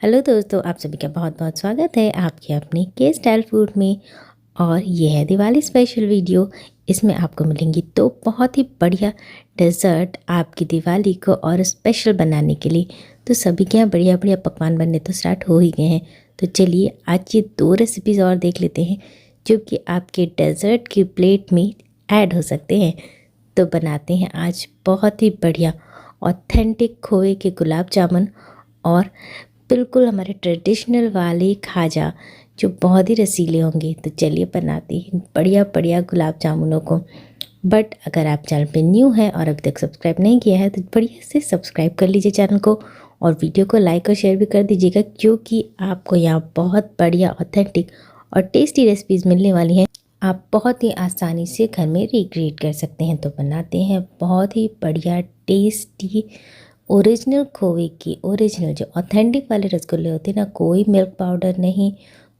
Hello दोस्तों, आप सभी का बहुत बहुत स्वागत है आपके अपने के स्टाइल फूड में। और ये है दिवाली स्पेशल वीडियो। इसमें आपको मिलेंगी तो बहुत ही बढ़िया डेज़र्ट आपकी दिवाली को और स्पेशल बनाने के लिए। तो सभी के यहाँ बढ़िया बढ़िया पकवान बनने तो स्टार्ट हो ही गए हैं। तो चलिए आज ये 2 रेसिपीज़ और देख लेते हैं जो कि आपके डेज़र्ट की प्लेट में ऐड हो सकते हैं। तो बनाते हैं आज बहुत ही बढ़िया ऑथेंटिक खोए के गुलाब जामुन और बिल्कुल हमारे ट्रेडिशनल वाले खाजा जो बहुत ही रसीले होंगे। तो चलिए बनाते हैं बढ़िया बढ़िया गुलाब जामुनों को। बट अगर आप चैनल पे न्यू हैं और अभी तक सब्सक्राइब नहीं किया है तो बढ़िया से सब्सक्राइब कर लीजिए चैनल को और वीडियो को लाइक और शेयर भी कर दीजिएगा, क्योंकि आपको यहाँ बहुत बढ़िया ऑथेंटिक और टेस्टी रेसिपीज़ मिलने वाली हैं। आप बहुत ही आसानी से घर में रिक्रिएट कर सकते हैं। तो बनाते हैं बहुत ही बढ़िया टेस्टी ओरिजिनल खोए की, ओरिजिनल जो ऑथेंटिक वाले रसगुल्ले होते हैं ना, कोई मिल्क पाउडर नहीं,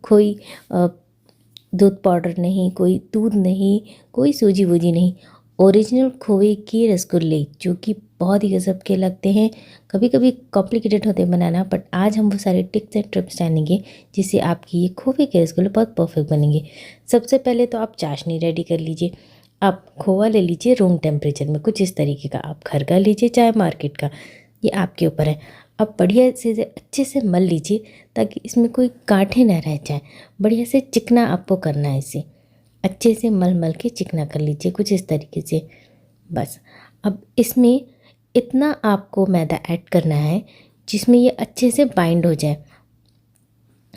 कोई दूध पाउडर नहीं, कोई दूध नहीं, कोई सूजी वूजी नहीं, ओरिजिनल खोए के रसगुल्ले जो कि बहुत ही गजब के लगते हैं। कभी कभी कॉम्प्लिकेटेड होते हैं बनाना, बट आज हम वो सारे टिप्स एंड ट्रिप्स जानेंगे जिससे आपकी ये खोए के रसगुल्ले बहुत परफेक्ट बनेंगे। सबसे पहले तो आप चाशनी रेडी कर लीजिए। आप खोआ ले लीजिए रूम टेम्परेचर में, कुछ इस तरीके का। आप घर का लीजिए चाहे मार्केट का, ये आपके ऊपर है। अब बढ़िया से अच्छे से मल लीजिए ताकि इसमें कोई गांठें ना रह जाए। बढ़िया से चिकना आपको करना है, इसे अच्छे से मल मल के चिकना कर लीजिए कुछ इस तरीके से। बस अब इसमें इतना आपको मैदा ऐड करना है जिसमें ये अच्छे से बाइंड हो जाए।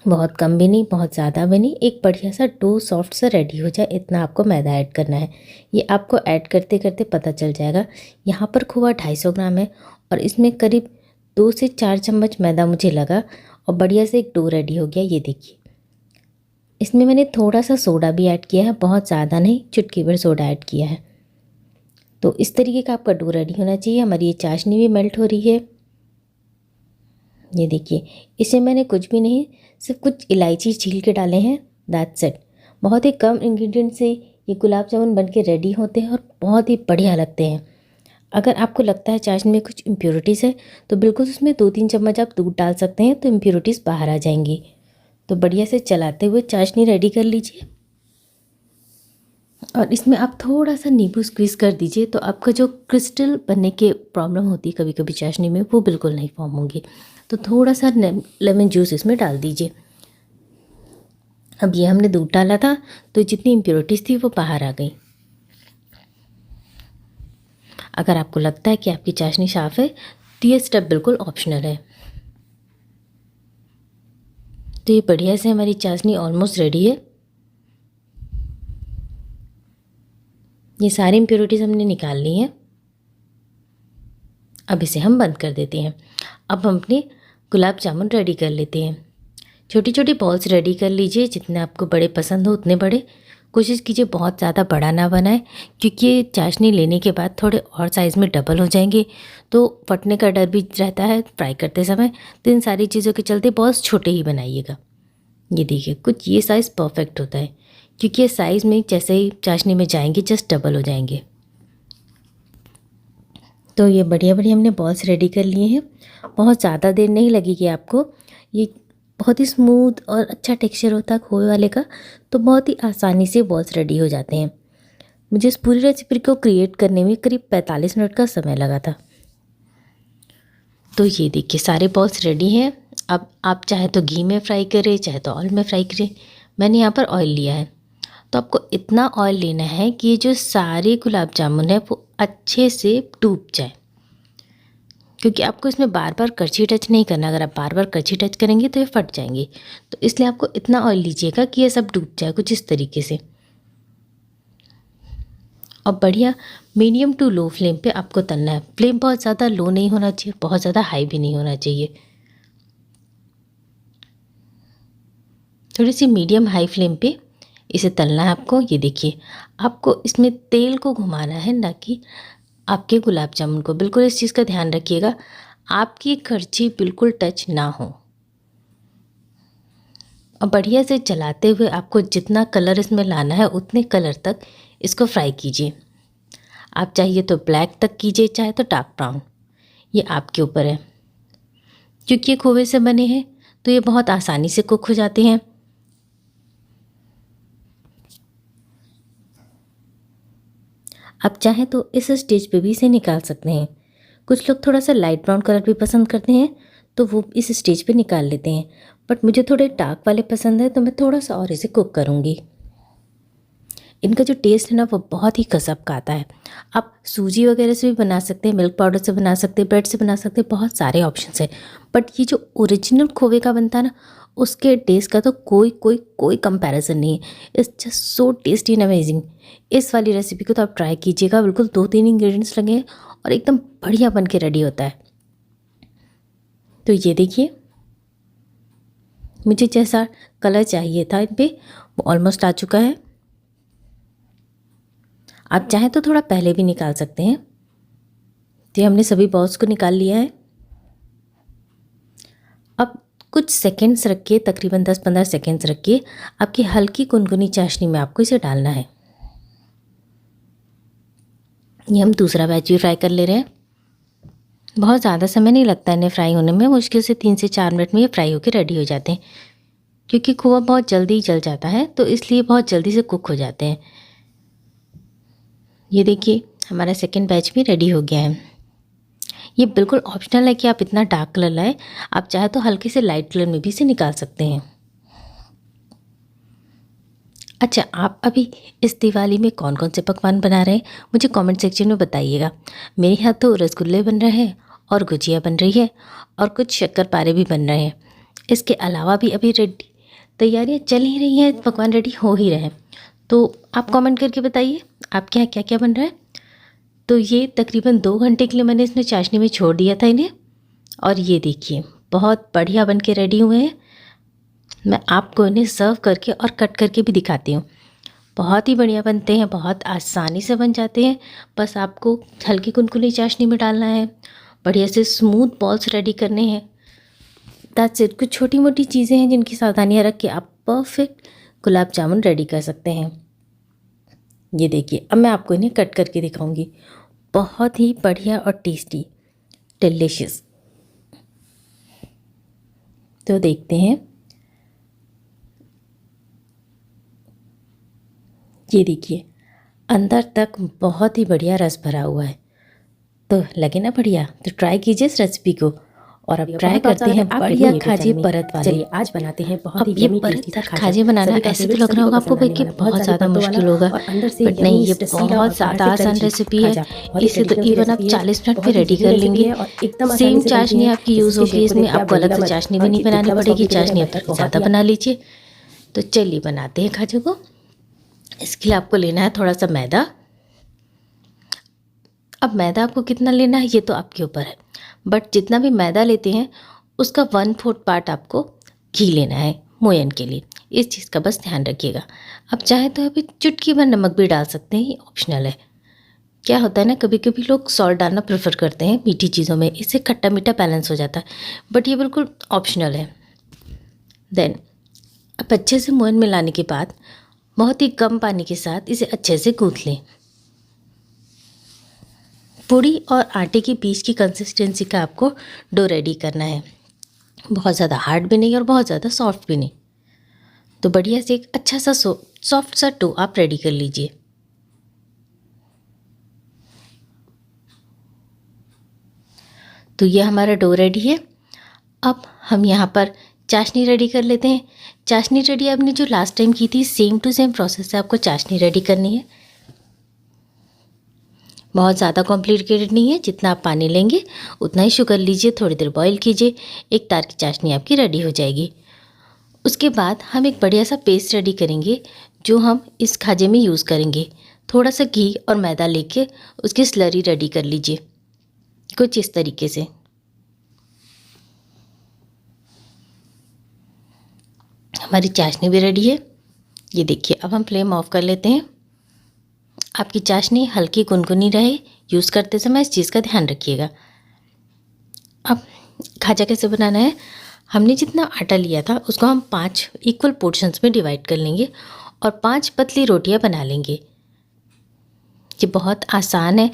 बहुत कम भी नहीं, बहुत ज़्यादा भी नहीं, एक बढ़िया सा डो सॉफ्ट सा रेडी हो जाए, इतना आपको मैदा ऐड करना है। ये आपको ऐड करते करते पता चल जाएगा। यहाँ पर खोआ 250 ग्राम है और इसमें करीब 2 से 4 चम्मच मैदा मुझे लगा और बढ़िया से एक डो रेडी हो गया। ये देखिए, इसमें मैंने थोड़ा सा सोडा भी ऐड किया है, बहुत ज़्यादा नहीं, चुटकी भर सोडा ऐड किया है। तो इस तरीके का आपका डो रेडी होना चाहिए। हमारी ये चाशनी भी मेल्ट हो रही है। ये देखिए, इसे मैंने कुछ भी नहीं, सिर्फ कुछ इलायची छील के डाले हैं, दैट्स इट। बहुत ही कम इंग्रेडिएंट से ये गुलाब जामुन बन के रेडी होते हैं और बहुत ही बढ़िया लगते हैं। अगर आपको लगता है चाशनी में कुछ इम्प्योरिटीज़ है तो बिल्कुल उसमें 2-3 चम्मच आप दूध डाल सकते हैं, तो इम्प्योरिटीज़ बाहर आ जाएंगी। तो बढ़िया से चलाते हुए चाशनी रेडी कर लीजिए और इसमें आप थोड़ा सा नींबू स्क्वीज़ कर दीजिए, तो आपका जो क्रिस्टल बनने के प्रॉब्लम होती है कभी कभी चाशनी में, वो बिल्कुल नहीं फॉर्म होंगी। तो थोड़ा सा लेमन जूस इसमें डाल दीजिए। अब ये हमने दूध डाला था तो जितनी इम्प्योरिटीज़ थी वो बाहर आ गई। अगर आपको लगता है कि आपकी चाशनी साफ़ है तो ये स्टेप बिल्कुल ऑप्शनल है। तो ये बढ़िया से हमारी चाशनी ऑलमोस्ट रेडी है। ये सारी इम्प्योरिटीज़ हमने निकाल ली हैं। अब इसे हम बंद कर देते हैं। अब हम अपने गुलाब जामुन रेडी कर लेते हैं। छोटी छोटी बॉल्स रेडी कर लीजिए, जितने आपको बड़े पसंद हो उतने बड़े। कोशिश कीजिए बहुत ज़्यादा बड़ा ना बनाए, क्योंकि ये चाशनी लेने के बाद थोड़े और साइज़ में डबल हो जाएंगे तो फटने का डर भी रहता है फ्राई करते समय। तो इन सारी चीज़ों के चलते बॉल्स छोटे ही बनाइएगा। ये देखिए, कुछ ये साइज़ परफेक्ट होता है, क्योंकि ये साइज़ में जैसे ही चाशनी में जाएंगे जस्ट डबल हो जाएंगे। तो ये बढ़िया बढ़िया हमने बॉल्स रेडी कर लिए हैं। बहुत ज़्यादा देर नहीं लगेगी आपको। ये बहुत ही स्मूथ और अच्छा टेक्सचर होता है खोए वाले का, तो बहुत ही आसानी से बॉल्स रेडी हो जाते हैं। मुझे इस पूरी रेसिपी को क्रिएट करने में करीब 45 मिनट का समय लगा था। तो ये देखिए, सारे बॉल्स रेडी हैं। अब आप चाहे तो घी में फ्राई करें, चाहे तो ऑयल में फ्राई करें। मैंने यहाँ पर ऑयल लिया है। तो आपको इतना ऑयल लेना है कि ये जो सारे गुलाब जामुन है वो अच्छे से डूब जाए, क्योंकि आपको इसमें बार बार करछी टच नहीं करना। अगर आप बार बार करछी टच करेंगे तो ये फट जाएंगे। तो इसलिए आपको इतना ऑयल लीजिएगा कि ये सब डूब जाए कुछ इस तरीके से। और बढ़िया मीडियम टू लो फ्लेम पे आपको तलना है। फ्लेम बहुत ज़्यादा लो नहीं होना चाहिए, बहुत ज़्यादा हाई भी नहीं होना चाहिए। थोड़ी सी मीडियम हाई फ्लेम पे इसे तलना है आपको। ये देखिए, आपको इसमें तेल को घुमाना है, ना कि आपके गुलाब जामुन को। बिल्कुल इस चीज़ का ध्यान रखिएगा, आपकी करछी बिल्कुल टच ना हो। और बढ़िया से चलाते हुए आपको जितना कलर इसमें लाना है उतने कलर तक इसको फ्राई कीजिए। आप चाहिए तो ब्लैक तक कीजिए, चाहे तो डार्क ब्राउन, ये आपके ऊपर है। क्योंकि ये खोए से बने हैं तो ये बहुत आसानी से कुक हो जाते हैं। आप चाहें तो इस स्टेज पे भी इसे निकाल सकते हैं। कुछ लोग थोड़ा सा लाइट ब्राउन कलर भी पसंद करते हैं तो वो इस स्टेज पे निकाल लेते हैं, बट मुझे थोड़े डार्क वाले पसंद है तो मैं थोड़ा सा और इसे कुक करूँगी। इनका जो टेस्ट है ना वो बहुत ही गज़ब का आता है। आप सूजी वगैरह से भी बना सकते हैं, मिल्क पाउडर से बना सकते हैं, ब्रेड से बना सकते हैं, बहुत सारे ऑप्शंस हैं। बट ये जो ओरिजिनल खोवे का बनता है ना, उसके टेस्ट का तो कोई कंपैरिजन नहीं है। It's just so tasty and amazing. इस वाली रेसिपी को तो आप ट्राई कीजिएगा। बिल्कुल 2-3 इंग्रेडिएंट्स लगे और एकदम बढ़िया बन के रेडी होता है। तो ये देखिए, मुझे जैसा कलर चाहिए था इन पे वो ऑलमोस्ट आ चुका है। आप चाहें तो थोड़ा पहले भी निकाल सकते हैं। तो हमने सभी बॉल्स को निकाल लिया है। अब कुछ सेकंड्स रख के, तकरीबन 10-15 सेकंड्स रख के आपकी हल्की गुनगुनी चाशनी में आपको इसे डालना है। ये हम दूसरा बैच भी फ्राई कर ले रहे हैं। बहुत ज़्यादा समय नहीं लगता इन्हें फ्राई होने में, मुश्किल से 3 से 4 मिनट में ये फ्राई होकर रेडी हो जाते हैं। क्योंकि खोवा बहुत जल्दी जल जाता है तो इसलिए बहुत जल्दी से कुक हो जाते हैं। ये देखिए, हमारा सेकंड बैच भी रेडी हो गया है। ये बिल्कुल ऑप्शनल है कि आप इतना डार्क कलर लाएं। आप चाहे तो हल्के से लाइट कलर में भी इसे निकाल सकते हैं। अच्छा, आप अभी इस दिवाली में कौन कौन से पकवान बना रहे हैं मुझे कमेंट सेक्शन में बताइएगा। मेरे यहाँ तो रसगुल्ले बन रहे हैं और गुजिया बन रही है और कुछ शक्करपारे भी बन रहे हैं। इसके अलावा भी अभी रेडी तैयारियाँ चल ही रही हैं, पकवान रेडी हो ही रहे हैं। तो आप कमेंट करके बताइए आपके यहाँ क्या क्या बन रहा है। तो ये तकरीबन 2 घंटे के लिए मैंने इसमें चाशनी में छोड़ दिया था इन्हें, और ये देखिए बहुत बढ़िया बन के रेडी हुए हैं। मैं आपको इन्हें सर्व करके और कट करके भी दिखाती हूँ। बहुत ही बढ़िया बनते हैं, बहुत आसानी से बन जाते हैं। बस आपको हल्की कुनकुनी चाशनी में डालना है, बढ़िया से स्मूथ बॉल्स रेडी करने हैं। That's it. कुछ छोटी मोटी चीज़ें हैं जिनकी सावधानियाँ रख के आप परफेक्ट गुलाब जामुन रेडी कर सकते हैं। ये देखिए, अब मैं आपको इन्हें कट करके दिखाऊंगी। बहुत ही बढ़िया और टेस्टी, डिलीशियस। तो देखते हैं। ये देखिए, अंदर तक बहुत ही बढ़िया रस भरा हुआ है। तो लगे ना बढ़िया? तो ट्राई कीजिए इस रेसिपी को। और अब ट्राई करते हैं बढ़िया खाजे परत वाले। चलिए आज बनाते हैं बहुत ही अब ये यम्मी परत टेस्टी सा खाजे बनाना ऐसे तो लग रहा होगा आपको कि बहुत ज़्यादा मुश्किल होगा, बट नहीं, ये बहुत ज़्यादा आसान रेसिपी है। इसे तो इवन आप 40 मिनट में रेडी कर लेंगे। सेम चाशनी आपकी यूज़ होगी इसमें, आपको अलग से चाशनी भी नहीं बनानी पड़ेगी। चाशनी आप ज़्यादा बना लीजिए। तो चलिए बनाते हैं खाजे को। इसके लिए आपको लेना है थोड़ा सा मैदा। अब मैदा आपको कितना लेना है ये तो आपके ऊपर है, बट जितना भी मैदा लेते हैं उसका 1/4 पार्ट आपको घी लेना है मोयन के लिए। इस चीज़ का बस ध्यान रखिएगा। अब चाहे तो अभी चुटकी भर नमक भी डाल सकते हैं, ये ऑप्शनल है। क्या होता है ना, कभी कभी लोग सॉल्ट डालना प्रेफर करते हैं मीठी चीज़ों में, इससे खट्टा मीठा बैलेंस हो जाता है, बट ये बिल्कुल ऑप्शनल है। देन अब अच्छे से मोयन मिलाने के बाद बहुत ही कम पानी के साथ इसे अच्छे से गूँथ लें। पूड़ी और आटे के बीच की कंसिस्टेंसी का आपको डो रेडी करना है। बहुत ज़्यादा हार्ड भी नहीं और बहुत ज़्यादा सॉफ्ट भी नहीं। तो बढ़िया से एक अच्छा सा सॉफ्ट सा डो आप रेडी कर लीजिए। तो ये हमारा डो रेडी है। अब हम यहाँ पर चाशनी रेडी कर लेते हैं। चाशनी रेडी आपने जो लास्ट टाइम की थी, सेम टू सेम प्रोसेस से आपको चाशनी रेडी करनी है। बहुत ज़्यादा कॉम्प्लिकेटेड नहीं है, जितना आप पानी लेंगे उतना ही शुगर लीजिए, थोड़ी देर बॉईल कीजिए, एक तार की चाशनी आपकी रेडी हो जाएगी। उसके बाद हम एक बढ़िया सा पेस्ट रेडी करेंगे जो हम इस खाजे में यूज़ करेंगे। थोड़ा सा घी और मैदा लेके उसकी स्लरी रेडी कर लीजिए कुछ इस तरीके से। हमारी चाशनी भी रेडी है। ये देखिए, अब हम फ्लेम ऑफ कर लेते हैं। आपकी चाशनी हल्की गुनगुनी रहे यूज़ करते समय, इस चीज़ का ध्यान रखिएगा। अब खाजा कैसे बनाना है, हमने जितना आटा लिया था उसको हम 5 इक्वल पोर्शंस में डिवाइड कर लेंगे और 5 पतली रोटियां बना लेंगे। ये बहुत आसान है।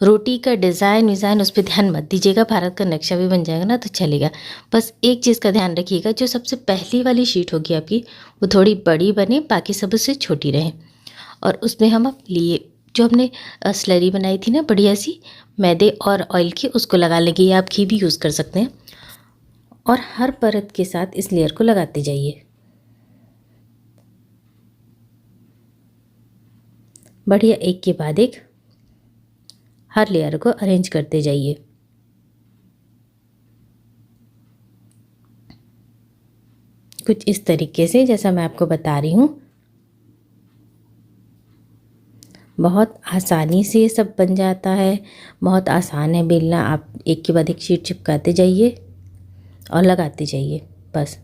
रोटी का डिज़ाइन उस पे ध्यान मत दीजिएगा, भारत का नक्शा भी बन जाएगा ना तो चलेगा। बस एक चीज़ का ध्यान रखिएगा, जो सबसे पहली वाली शीट होगी आपकी वो थोड़ी बड़ी बने, बाकी सब उससे छोटी रहे। और उसमें हम अब लिए जो हमने स्लरी बनाई थी ना बढ़िया सी मैदे और ऑयल की, उसको लगा लेंगे, या आप घी भी यूज़ कर सकते हैं। और हर परत के साथ इस लेयर को लगाते जाइए, बढ़िया एक के बाद एक हर लेयर को अरेंज करते जाइए। कुछ इस तरीके से जैसा मैं आपको बता रही हूँ। बहुत आसानी से ये सब बन जाता है, बहुत आसान है बेलना। आप एक के बाद एक शीट चिपकाते जाइए और लगाते जाइए बस।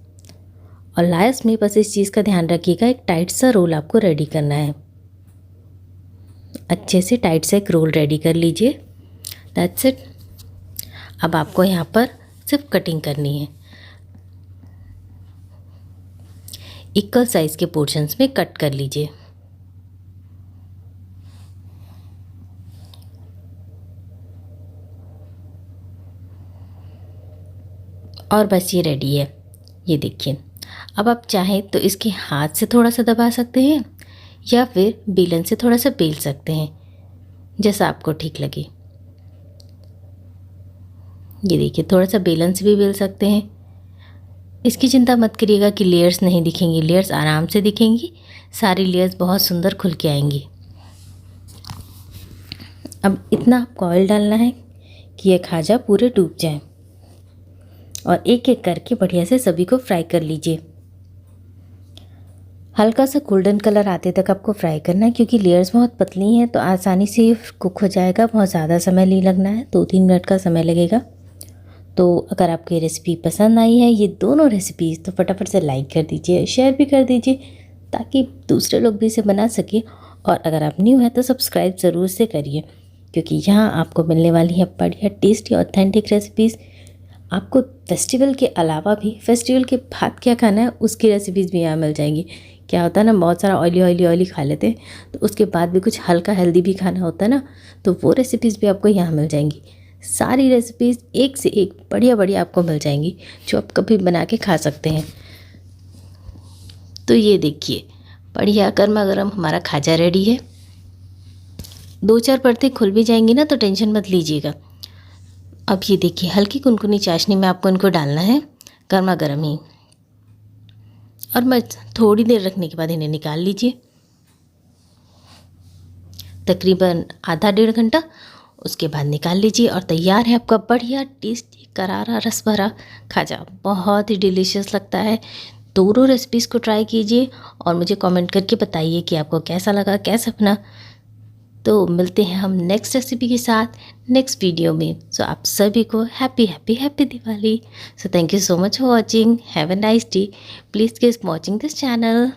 और लास्ट में बस इस चीज़ का ध्यान रखिएगा, एक टाइट सा रोल आपको रेडी करना है। अच्छे से टाइट सा एक रोल रेडी कर लीजिए। That's it. अब आपको यहाँ पर सिर्फ कटिंग करनी है। इक्वल साइज़ के पोर्शंस में कट कर लीजिए। और बस ये रेडी है, ये देखिए। अब आप चाहें तो इसके हाथ से थोड़ा सा दबा सकते हैं या फिर बेलन से थोड़ा सा बेल सकते हैं, जैसा आपको ठीक लगे। ये देखिए, थोड़ा सा बेलन से भी बेल सकते हैं। इसकी चिंता मत करिएगा कि लेयर्स नहीं दिखेंगी, लेयर्स आराम से दिखेंगी, सारी लेयर्स बहुत सुंदर खुल के आएंगी। अब इतना आपको ऑयल डालना है कि ये खाजा पूरे डूब जाए, और एक एक करके बढ़िया से सभी को फ्राई कर लीजिए। हल्का सा गोल्डन कलर आते तक आपको फ्राई करना है, क्योंकि लेयर्स बहुत पतली हैं तो आसानी से कुक हो जाएगा। बहुत ज़्यादा समय नहीं लगना है, 2-3 मिनट का समय लगेगा। तो अगर आपको ये रेसिपी पसंद आई है, ये दोनों रेसिपीज़, तो फटाफट से लाइक कर दीजिए, शेयर भी कर दीजिए, ताकि दूसरे लोग भी इसे बना सकें। और अगर आप न्यू हैं तो सब्सक्राइब ज़रूर से करिए, क्योंकि यहाँ आपको मिलने वाली है बढ़िया टेस्टी ऑथेंटिक रेसिपीज़। आपको फेस्टिवल के अलावा भी, फेस्टिवल के बाद क्या खाना है उसकी रेसिपीज़ भी यहाँ मिल जाएंगी। क्या होता है ना, बहुत सारा ऑयली खा लेते हैं, तो उसके बाद भी कुछ हल्का हेल्दी भी खाना होता है ना, तो वो रेसिपीज़ भी आपको यहाँ मिल जाएंगी। सारी रेसिपीज़ एक से एक बढ़िया बढ़िया आपको मिल जाएंगी, जो आप कभी बना के खा सकते हैं। तो ये देखिए, बढ़िया गर्मा गर्म हमारा खाजा रेडी है। 2-4 परतें खुल भी जाएंगी ना, तो टेंशन मत लीजिएगा। अब ये देखिए, हल्की कुनकुनी चाशनी में आपको इनको डालना है, गर्मा गर्म ही। और बस थोड़ी देर रखने के बाद इन्हें निकाल लीजिए, तकरीबन आधा 1.5 घंटा। उसके बाद निकाल लीजिए और तैयार है आपका बढ़िया टेस्टी करारा रस भरा खाजा। बहुत ही डिलीशियस लगता है। दोनों रेसिपीज़ को ट्राई कीजिए और मुझे कमेंट करके बताइए कि आपको कैसा लगा, कैसा बना। तो मिलते हैं हम नेक्स्ट रेसिपी के साथ नेक्स्ट वीडियो में। सो आप सभी को happy happy happy Diwali. So thank you so much for watching. Have a nice day. Please keep watching this channel.